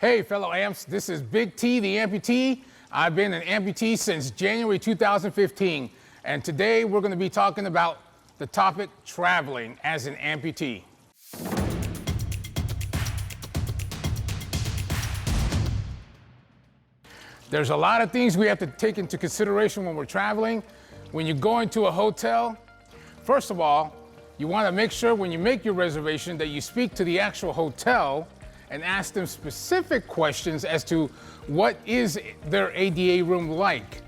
Hey, fellow amps, this is Big T, the amputee. I've been an amputee since January 2015, and today we're going to be talking about the topic traveling as an amputee. There's a lot of things we have to take into consideration when we're traveling. When you go into a hotel, first of all, you want to make sure when you make your reservation that you speak to the actual hotel and ask them specific questions as to what is their ADA room like.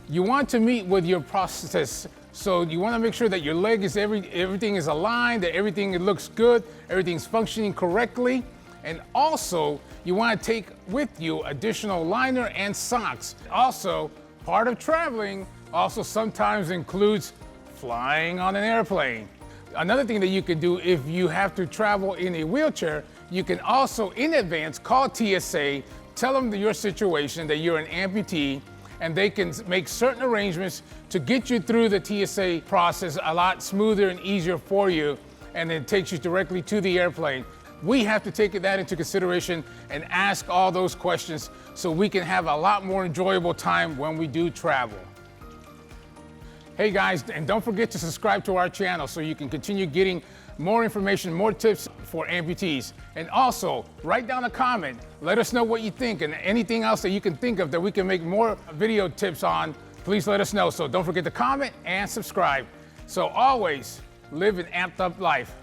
You want to meet with your prosthetist, so you want to make sure that your leg is everything is aligned, that everything looks good, everything's functioning correctly. And also, you want to take with you additional liner and socks. Also, part of traveling also sometimes includes flying on an airplane. Another thing that you can do if you have to travel in a wheelchair, you can also in advance call TSA, tell them your situation, that you're an amputee, and they can make certain arrangements to get you through the TSA process a lot smoother and easier for you, and it takes you directly to the airplane. We have to take that into consideration and ask all those questions so we can have a lot more enjoyable time when we do travel. Hey guys, and don't forget to subscribe to our channel so you can continue getting more information, more tips for amputees. And also, write down a comment. Let us know what you think, and anything else that you can think of that we can make more video tips on, please let us know. So don't forget to comment and subscribe. So always live an amped up life.